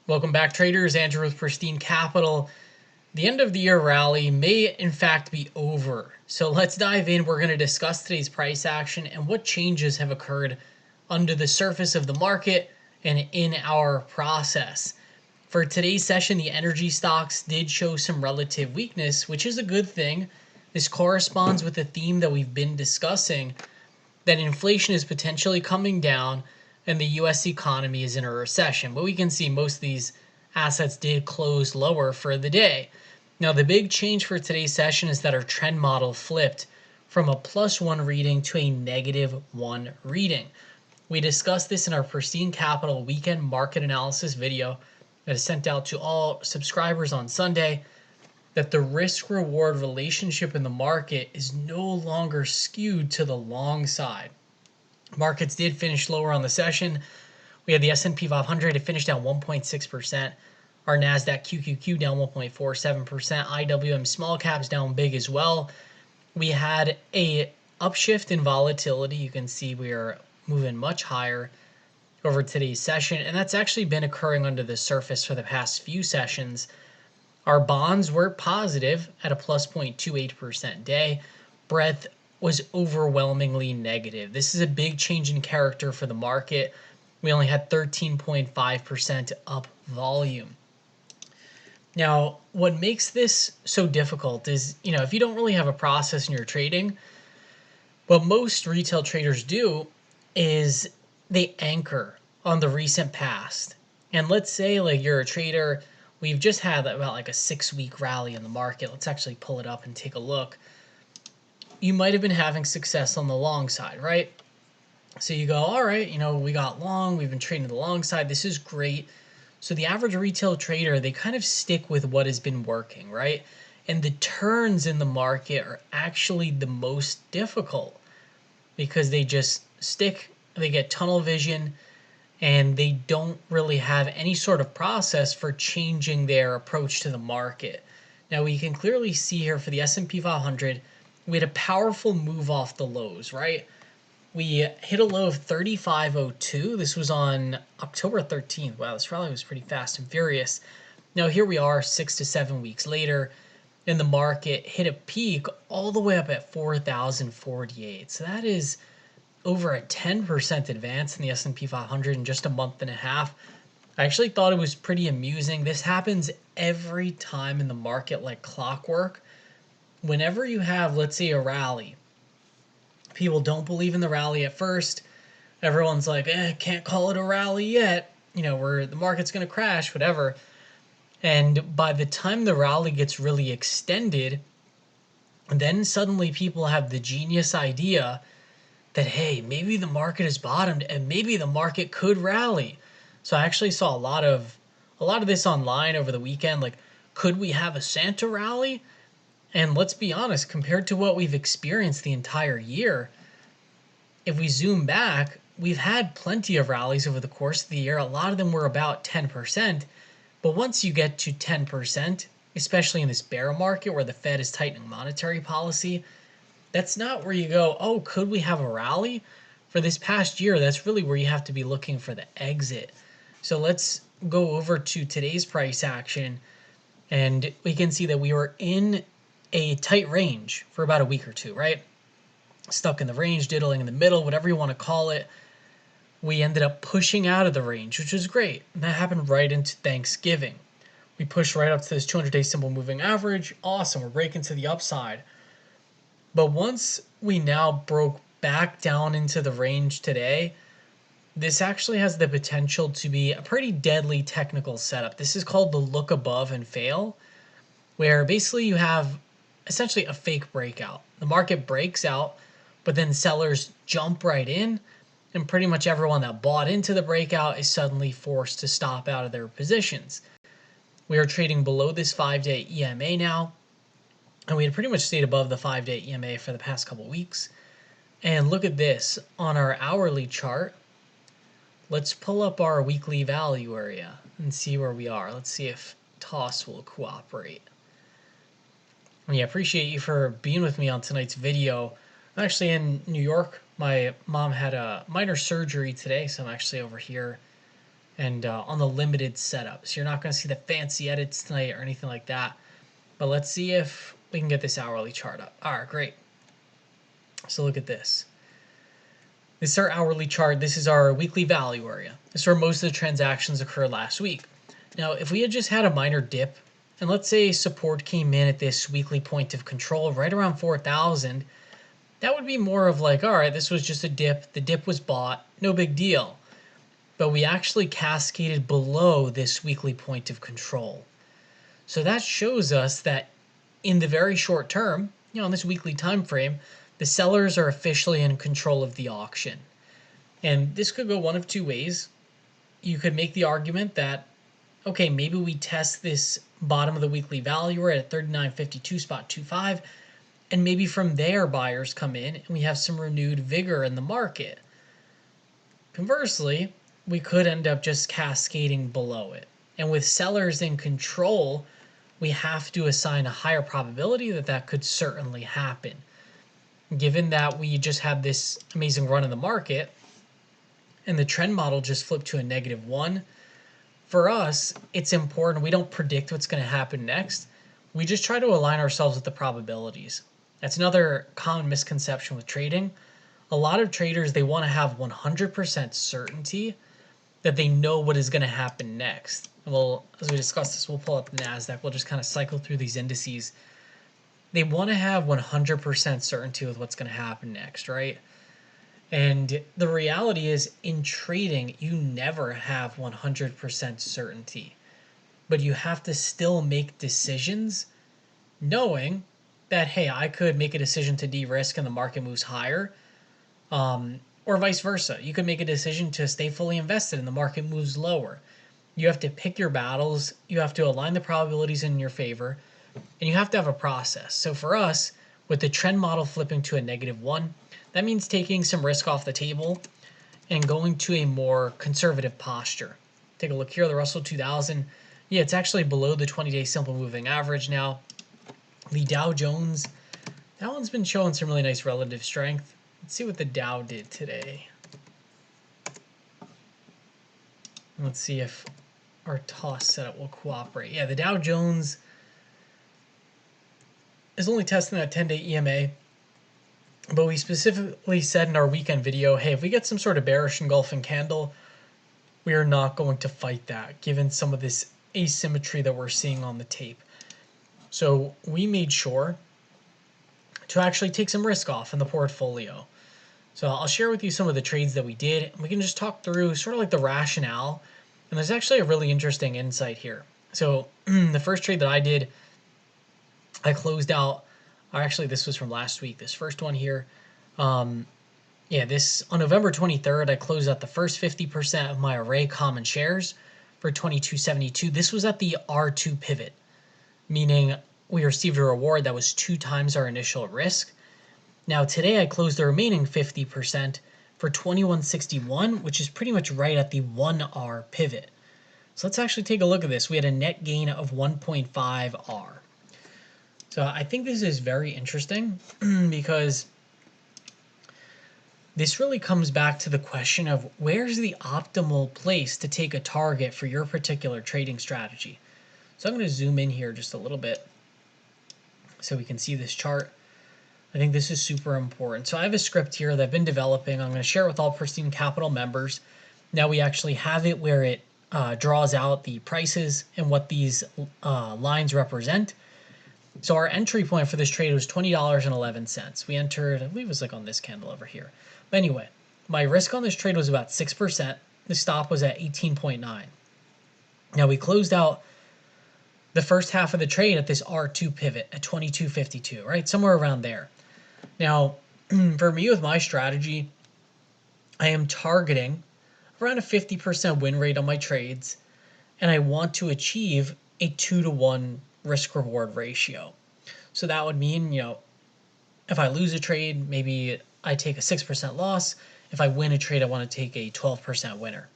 Welcome back, traders. Andrew with Pristine Capital. The end of the year rally may in fact be over. So let's dive in. We're going to discuss today's price action and what changes have occurred under the surface of the market and in our process. For today's session, the energy stocks did show some relative weakness, which is a good thing. This corresponds with the theme that we've been discussing, that inflation is potentially coming down and the US economy is in a recession. But we can see most of these assets did close lower for the day. Now, the big change for today's session is that our trend model flipped from a +1 reading to a -1 reading. We discussed this in our Pristine Capital weekend market analysis video that is sent out to all subscribers on Sunday, that the risk-reward relationship in the market is no longer skewed to the long side. Markets did finish lower on the session. We had the S&P 500, it finished down 1.6%. Our NASDAQ QQQ down 1.47%. IWM small caps down big as well. We had a upshift in volatility. You can see we are moving much higher over today's session, and that's actually been occurring under the surface for the past few sessions. Our bonds were positive at a +0.28% day. Breadth was overwhelmingly negative. This is a big change in character for the market. We only had 13.5% up volume. Now, what makes this so difficult is, if you don't really have a process in your trading, what most retail traders do is they anchor on the recent past. And let's say like you're a trader, we've just had about like a 6-week rally in the market. Let's actually pull it up and take a look. You might have been having success on the long side, right? So you go, all right, we got long, we've been trading the long side. This is great. So the average retail trader, they kind of stick with what has been working, right? And the turns in the market are actually the most difficult because they just stick, they get tunnel vision, and they don't really have any sort of process for changing their approach to the market. Now we can clearly see here for the S&P 500, we had a powerful move off the lows, right? We hit a low of 35.02. This was on October 13th. Wow, this rally was pretty fast and furious. Now here we are 6 to 7 weeks later, and the market hit a peak all the way up at 4,048. So that is over a 10% advance in the S&P 500 in just a month and a half. I actually thought it was pretty amusing. This happens every time in the market like clockwork. Whenever you have, let's say, a rally, people don't believe in the rally at first. Everyone's like, can't call it a rally yet. The market's going to crash, whatever. And by the time the rally gets really extended, then suddenly people have the genius idea that, hey, maybe the market has bottomed and maybe the market could rally. So I actually saw a lot of this online over the weekend. Like, could we have a Santa rally? And let's be honest, compared to what we've experienced the entire year, if we zoom back, we've had plenty of rallies over the course of the year. A lot of them were about 10%. But once you get to 10%, especially in this bear market where the Fed is tightening monetary policy, that's not where you go, oh, could we have a rally? For this past year, that's really where you have to be looking for the exit. So let's go over to today's price action, and we can see that we were in a tight range for about a week or two, right? Stuck in the range, diddling in the middle, whatever you want to call it. We ended up pushing out of the range, which was great. And that happened right into Thanksgiving. We pushed right up to this 200-day simple moving average. Awesome, we're breaking to the upside. But once we now broke back down into the range today, this actually has the potential to be a pretty deadly technical setup. This is called the look above and fail, where basically you have essentially a fake breakout. The market breaks out, but then sellers jump right in, and pretty much everyone that bought into the breakout is suddenly forced to stop out of their positions. We are trading below this 5-day EMA now, and we had pretty much stayed above the 5-day EMA for the past couple weeks. And look at this. On our hourly chart, let's pull up our weekly value area and see where we are. Let's see if TOS will cooperate. Yeah, appreciate you for being with me on tonight's video. I'm actually in New York. My mom had a minor surgery today, so I'm actually over here and on the limited setup. So you're not going to see the fancy edits tonight or anything like that. But let's see if we can get this hourly chart up. All right, great. So look at this. This is our hourly chart. This is our weekly value area. This is where most of the transactions occurred last week. Now, if we had just had a minor dip, and let's say support came in at this weekly point of control right around 4,000, that would be more of like, all right, this was just a dip. The dip was bought. No big deal. But we actually cascaded below this weekly point of control. So that shows us that in the very short term, on this weekly time frame, the sellers are officially in control of the auction. And this could go one of two ways. You could make the argument that, okay, maybe we test this bottom of the weekly value at 39.52.25, and maybe from there buyers come in and we have some renewed vigor in the market. Conversely, we could end up just cascading below it. And with sellers in control, we have to assign a higher probability that that could certainly happen. Given that we just had this amazing run in the market and the trend model just flipped to a -1, for us, it's important. We don't predict what's going to happen next. We just try to align ourselves with the probabilities. That's another common misconception with trading. A lot of traders, they want to have 100% certainty that they know what is going to happen next. And we'll, as we discuss this, we'll pull up the NASDAQ. We'll just kind of cycle through these indices. They want to have 100% certainty with what's going to happen next, right? And the reality is, in trading, you never have 100% certainty. But you have to still make decisions knowing that, hey, I could make a decision to de-risk and the market moves higher. Or vice versa. You could make a decision to stay fully invested and the market moves lower. You have to pick your battles. You have to align the probabilities in your favor. And you have to have a process. So for us, with the trend model flipping to a -1, that means taking some risk off the table and going to a more conservative posture. Take a look here, the Russell 2000. Yeah, it's actually below the 20-day simple moving average now. The Dow Jones, that one's been showing some really nice relative strength. Let's see what the Dow did today. Let's see if our toss setup will cooperate. Yeah, the Dow Jones is only testing that 10-day EMA, but we specifically said in our weekend video, hey, if we get some sort of bearish engulfing candle, we are not going to fight that, given some of this asymmetry that we're seeing on the tape. So we made sure to actually take some risk off in the portfolio. So I'll share with you some of the trades that we did. We can just talk through sort of like the rationale. And there's actually a really interesting insight here. So the first trade that I did, I closed out, or actually this was from last week, this first one here. This on November 23rd, I closed out the first 50% of my ARRY common shares for $22.72. This was at the R2 pivot, meaning we received a reward that was 2 times our initial risk. Now today I closed the remaining 50% for $21.61, which is pretty much right at the 1R pivot. So let's actually take a look at this. We had a net gain of 1.5 R. So I think this is very interesting because this really comes back to the question of where's the optimal place to take a target for your particular trading strategy. So I'm going to zoom in here just a little bit so we can see this chart. I think this is super important. So I have a script here that I've been developing. I'm going to share it with all Pristine Capital members. Now we actually have it where it draws out the prices and what these lines represent. So our entry point for this trade was $20.11. We entered, I believe it was like on this candle over here. But anyway, my risk on this trade was about 6%. The stop was at 18.9. Now we closed out the first half of the trade at this R2 pivot at 22.52, right? Somewhere around there. Now, for me with my strategy, I am targeting around a 50% win rate on my trades, and I want to achieve a 2-to-1 risk-reward ratio. So that would mean, if I lose a trade, maybe I take a 6% loss. If I win a trade, I want to take a 12% winner.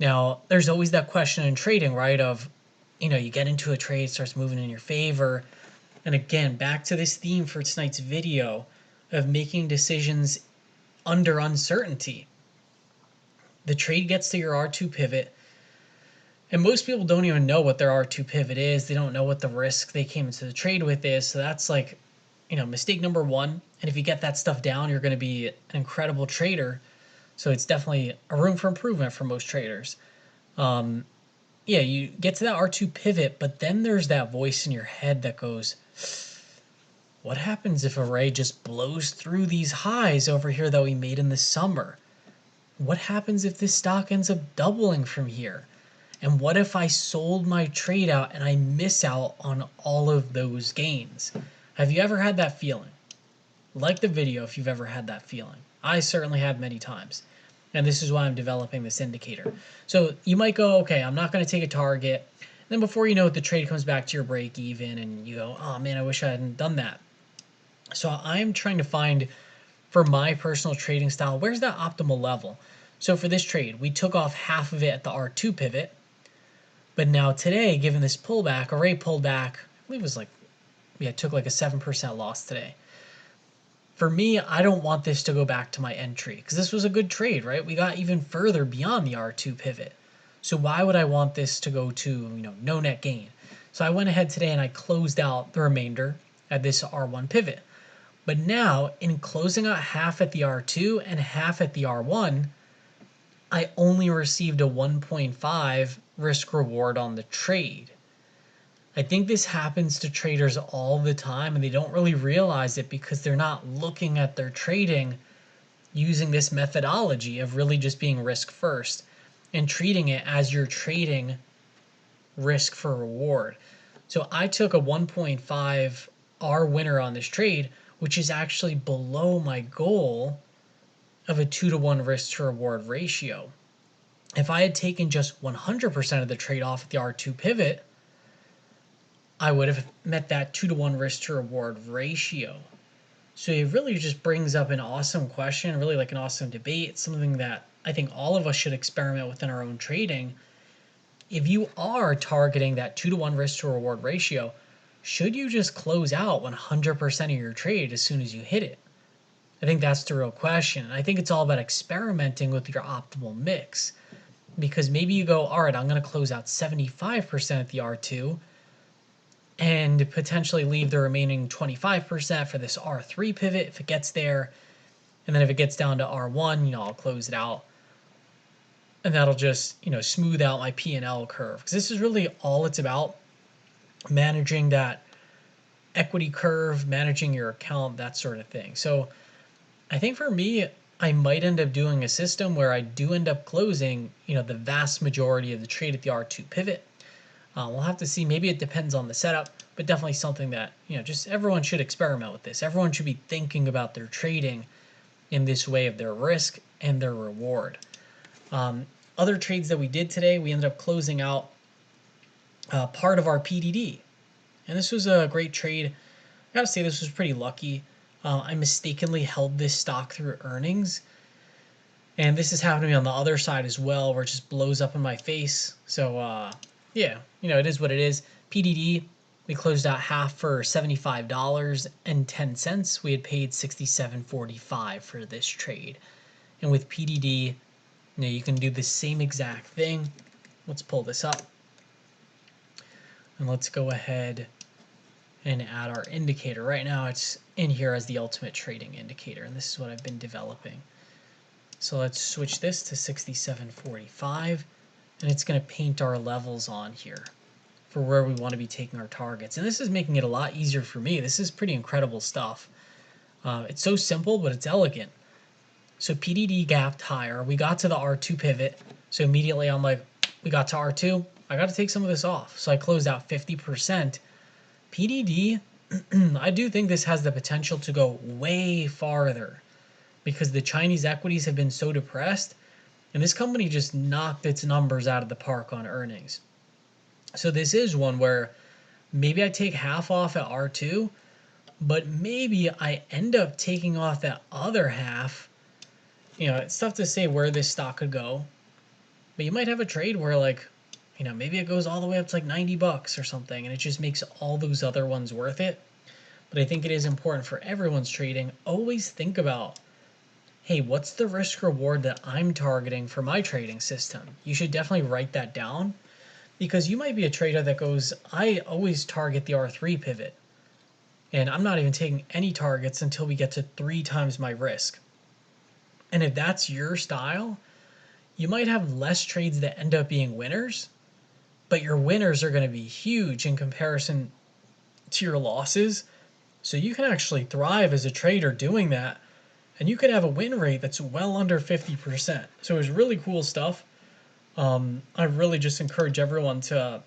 Now, there's always that question in trading, right, of, you get into a trade, it starts moving in your favor. And again, back to this theme for tonight's video of making decisions under uncertainty. The trade gets to your R2 pivot. And most people don't even know what their R2 pivot is. They don't know what the risk they came into the trade with is. So that's like, mistake number one. And if you get that stuff down, you're going to be an incredible trader. So it's definitely a room for improvement for most traders. Yeah, you get to that R2 pivot, but then there's that voice in your head that goes, what happens if ARRY just blows through these highs over here that we made in the summer? What happens if this stock ends up doubling from here? And what if I sold my trade out and I miss out on all of those gains? Have you ever had that feeling? Like the video if you've ever had that feeling. I certainly have many times. And this is why I'm developing this indicator. So you might go, okay, I'm not going to take a target. Then before you know it, the trade comes back to your break even and you go, oh man, I wish I hadn't done that. So I'm trying to find, for my personal trading style, where's that optimal level? So for this trade, we took off half of it at the R2 pivot. But now today, given this pullback, ARRY pulled back, I believe it was like, yeah, it took like a 7% loss today. For me, I don't want this to go back to my entry because this was a good trade, right? We got even further beyond the R2 pivot. So why would I want this to go to, no net gain? So I went ahead today and I closed out the remainder at this R1 pivot. But now, in closing out half at the R2 and half at the R1, I only received a 1.5 risk reward on the trade. I think this happens to traders all the time and they don't really realize it because they're not looking at their trading using this methodology of really just being risk first and treating it as you're trading risk for reward. So I took a 1.5 R winner on this trade, which is actually below my goal of a 2-to-1 risk to reward ratio. If I had taken just 100% of the trade off at the R2 pivot, I would have met that 2-to-1 risk to reward ratio. So it really just brings up an awesome question, really like an awesome debate, something that I think all of us should experiment within our own trading. If you are targeting that 2-to-1 risk to reward ratio, should you just close out 100% of your trade as soon as you hit it? I think that's the real question. I think it's all about experimenting with your optimal mix. Because maybe you go, all right, I'm going to close out 75% at the R2 and potentially leave the remaining 25% for this R3 pivot if it gets there. And then if it gets down to R1, I'll close it out. And that'll just, smooth out my P&L curve. Because this is really all it's about, managing that equity curve, managing your account, that sort of thing. So I think for me, I might end up doing a system where I do end up closing, the vast majority of the trade at the R2 pivot. We'll have to see. Maybe it depends on the setup, but definitely something that, just everyone should experiment with this. Everyone should be thinking about their trading in this way of their risk and their reward. Other trades that we did today, we ended up closing out part of our PDD. And this was a great trade. I gotta say, this was pretty lucky. I mistakenly held this stock through earnings. And this has happened to me on the other side as well, where it just blows up in my face. So, yeah, it is what it is. PDD, we closed out half for $75.10. We had paid $67.45 for this trade. And with PDD, you can do the same exact thing. Let's pull this up. And let's go ahead and add our indicator. Right now it's in here as the ultimate trading indicator, and this is what I've been developing. So let's switch this to 67.45, and it's going to paint our levels on here for where we want to be taking our targets. And this is making it a lot easier for me. This is pretty incredible stuff. It's so simple, but it's elegant. So PDD gapped higher. We got to the R2 pivot. So immediately I'm like, we got to R2. I got to take some of this off. So I closed out 50%. PDD, I do think this has the potential to go way farther because the Chinese equities have been so depressed, and this company just knocked its numbers out of the park on earnings. So this is one where maybe I take half off at R2, but maybe I end up taking off that other half. It's tough to say where this stock could go, but you might have a trade where maybe it goes all the way up to like $90 or something, and it just makes all those other ones worth it. But I think it is important for everyone's trading. Always think about, hey, what's the risk reward that I'm targeting for my trading system? You should definitely write that down Because you might be a trader that goes, I always target the R3 pivot, and I'm not even taking any targets until we get to 3 times my risk. And if that's your style, you might have less trades that end up being winners, but your winners are going to be huge in comparison to your losses. So you can actually thrive as a trader doing that, and you could have a win rate that's well under 50%. So it's really cool stuff. I really just encourage everyone to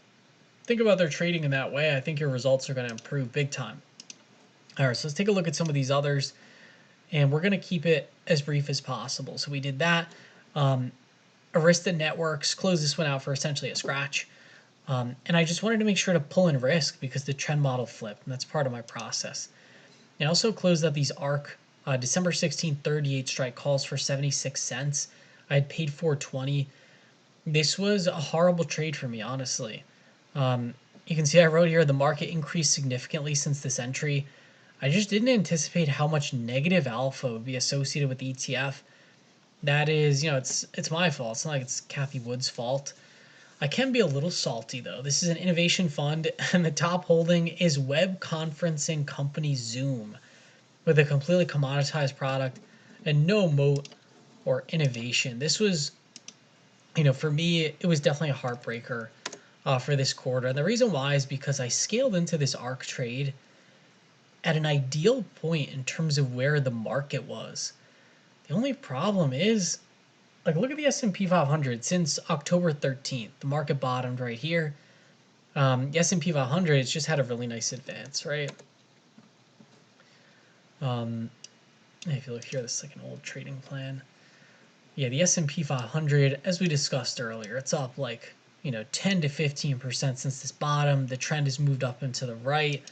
think about their trading in that way. I think your results are going to improve big time. All right, so let's take a look at some of these others, and we're going to keep it as brief as possible. So we did that. Arista Networks closed this one out for essentially a scratch. And I just wanted to make sure to pull in risk because the trend model flipped, and that's part of my process. I also closed out these ARK December 16th 38 strike calls for 76 cents. I had paid 420. This was a horrible trade for me, honestly. You can see I wrote here the market increased significantly since this entry. I just didn't anticipate how much negative alpha would be associated with the ETF. That is, it's my fault. It's not like it's Cathie Wood's fault. I can be a little salty though. This is an innovation fund, and the top holding is web conferencing company Zoom, with a completely commoditized product and no moat or innovation. This was, for me, it was definitely a heartbreaker for this quarter. And the reason why is because I scaled into this ARK trade at an ideal point in terms of where the market was. The only problem is, look at the S&P 500 since October 13th. The market bottomed right here. The S&P 500 has just had a really nice advance, right? If you look here, this is like an old trading plan. Yeah, the S&P 500, as we discussed earlier, it's up 10 to 15% since this bottom. The trend has moved up and to the right.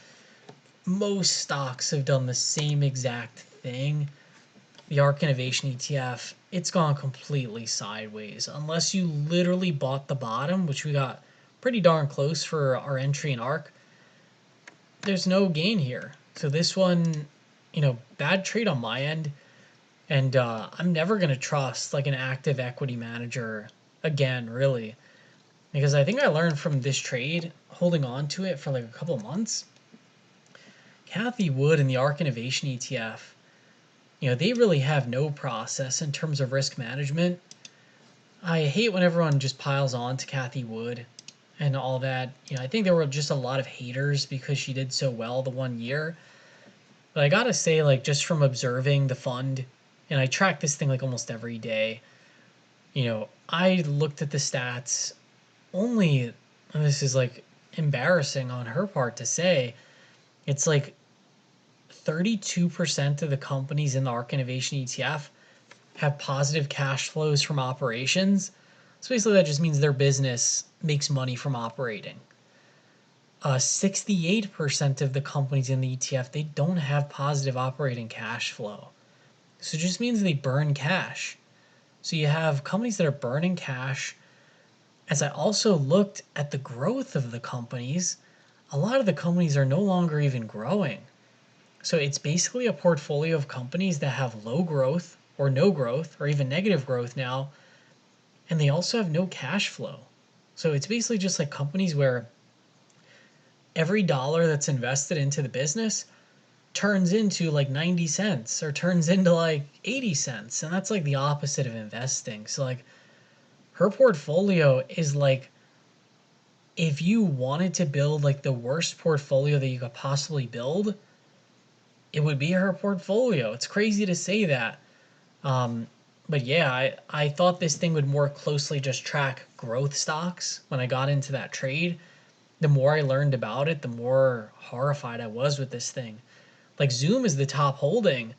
Most stocks have done the same exact thing. The ARK Innovation ETF, it's gone completely sideways. Unless you literally bought the bottom, which we got pretty darn close for our entry in ARK, there's no gain here. So this one, bad trade on my end. And I'm never going to trust an active equity manager again, really. Because I think I learned from this trade, holding on to it for a couple of months, Cathie Wood and the ARK Innovation ETF, they really have no process in terms of risk management. I hate when everyone just piles on to Cathie Wood and all that. I think there were just a lot of haters because she did so well the 1 year. But I gotta say, just from observing the fund, and I track this thing almost every day, I looked at the stats only, and this is embarrassing on her part to say, it's 32% of the companies in the ARK Innovation ETF have positive cash flows from operations. So basically that just means their business makes money from operating. 68% of the companies in the ETF, they don't have positive operating cash flow. So it just means they burn cash. So you have companies that are burning cash. As I also looked at the growth of the companies, a lot of the companies are no longer even growing. So it's basically a portfolio of companies that have low growth or no growth or even negative growth now, and they also have no cash flow. So it's basically just companies where every dollar that's invested into the business turns into 90 cents or turns into 80 cents. And that's the opposite of investing. So her portfolio is if you wanted to build the worst portfolio that you could possibly build, it would be her portfolio. It's crazy to say that. But yeah, I thought this thing would more closely just track growth stocks when I got into that trade. The more I learned about it, the more horrified I was with this thing. Zoom is the top holding,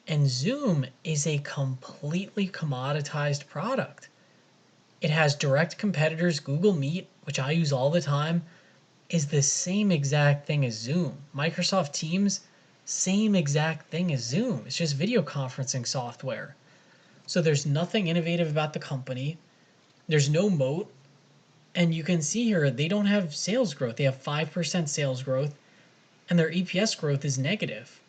and Zoom is a completely commoditized product. It has direct competitors. Google Meet, which I use all the time, is the same exact thing as Zoom. Microsoft Teams, same exact thing as Zoom. It's just video conferencing software. So there's nothing innovative about the company. There's no moat. And you can see here, they don't have sales growth. They have 5% sales growth, and their EPS growth is negative.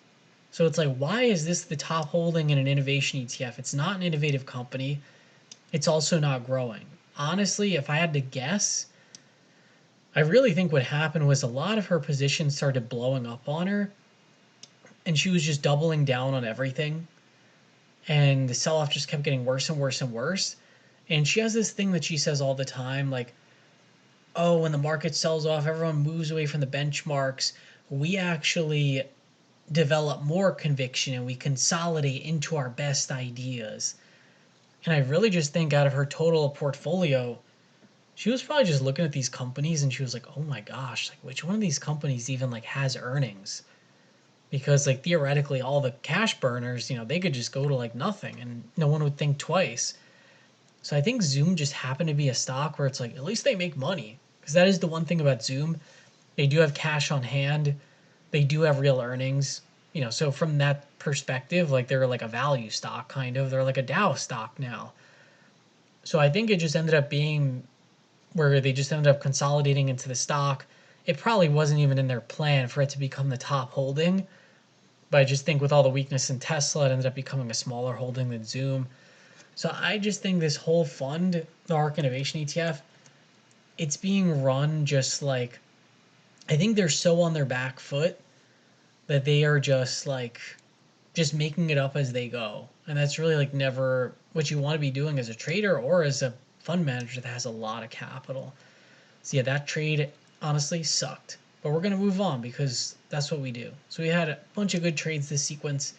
So it's why is this the top holding in an innovation ETF? It's not an innovative company. It's also not growing. Honestly, if I had to guess, I really think what happened was a lot of her positions started blowing up on her, and she was just doubling down on everything. And the sell off just kept getting worse and worse and worse. And she has this thing that she says all the time, like, oh, when the market sells off, everyone moves away from the benchmarks. We actually develop more conviction and we consolidate into our best ideas. And I really just think out of her total portfolio, she was probably just looking at these companies and she was like, oh my gosh, like which one of these companies even like has earnings? Because like theoretically all the cash burners, they could just go to like nothing and no one would think twice. So I think Zoom just happened to be a stock where it's like at least they make money, because that is the one thing about Zoom. They do have cash on hand. They do have real earnings. So from that perspective, like they're like a value stock kind of. They're like a Dow stock now. So I think it just ended up being where they just ended up consolidating into the stock. It probably wasn't even in their plan for it to become the top holding. But I just think with all the weakness in Tesla, it ended up becoming a smaller holding than Zoom. So I just think this whole fund, the ARK Innovation ETF, it's being run just like, I think they're so on their back foot that they are just like, just making it up as they go. And that's really like never what you want to be doing as a trader or as a fund manager that has a lot of capital. So yeah, that trade honestly sucked. But we're going to move on because that's what we do. So we had a bunch of good trades this sequence.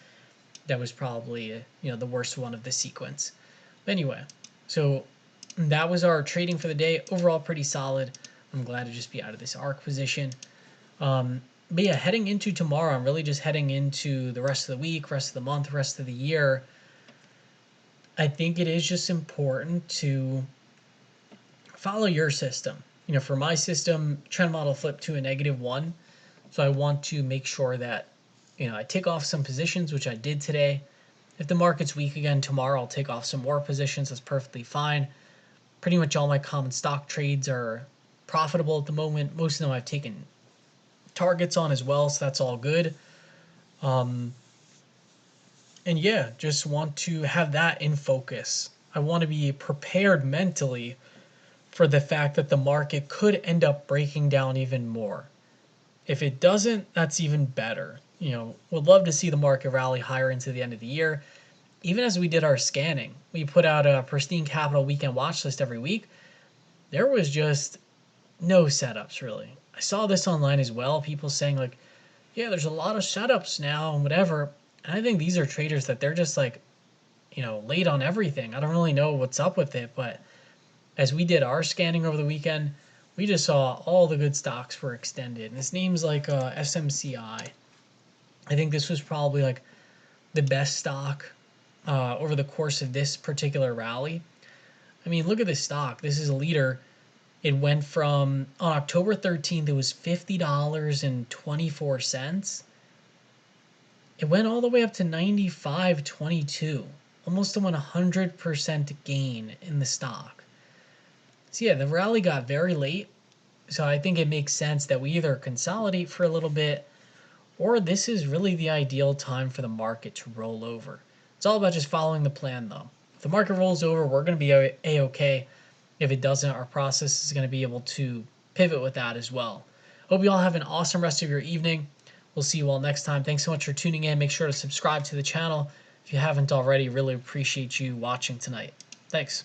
That was probably, the worst one of the sequence. But anyway, so that was our trading for the day. Overall, pretty solid. I'm glad to just be out of this ARK position. But yeah, heading into tomorrow, I'm really just heading into the rest of the week, rest of the month, rest of the year. I think it is just important to follow your system. For my system, trend model flipped to a -1. So I want to make sure that, I take off some positions, which I did today. If the market's weak again tomorrow, I'll take off some more positions. That's perfectly fine. Pretty much all my common stock trades are profitable at the moment. Most of them I've taken targets on as well, so that's all good. And yeah, just want to have that in focus. I want to be prepared mentally for the fact that the market could end up breaking down even more. If it doesn't, that's even better. Would love to see the market rally higher into the end of the year. Even as we did our scanning, we put out a Pristine Capital weekend watch list every week. There was just no setups really. I saw this online as well. People saying like, yeah, there's a lot of setups now and whatever. And I think these are traders that they're just like, late on everything. I don't really know what's up with it, but as we did our scanning over the weekend, we just saw all the good stocks were extended. And this name's like SMCI. I think this was probably like the best stock over the course of this particular rally. I mean, look at this stock. This is a leader. It went from, on October 13th, it was $50.24. It went all the way up to $95.22, almost a 100% gain in the stock. So yeah, the rally got very late. So I think it makes sense that we either consolidate for a little bit, or this is really the ideal time for the market to roll over. It's all about just following the plan though. If the market rolls over, we're going to be A-okay. If it doesn't, our process is going to be able to pivot with that as well. Hope you all have an awesome rest of your evening. We'll see you all next time. Thanks so much for tuning in. Make sure to subscribe to the channel if you haven't already. Really appreciate you watching tonight. Thanks.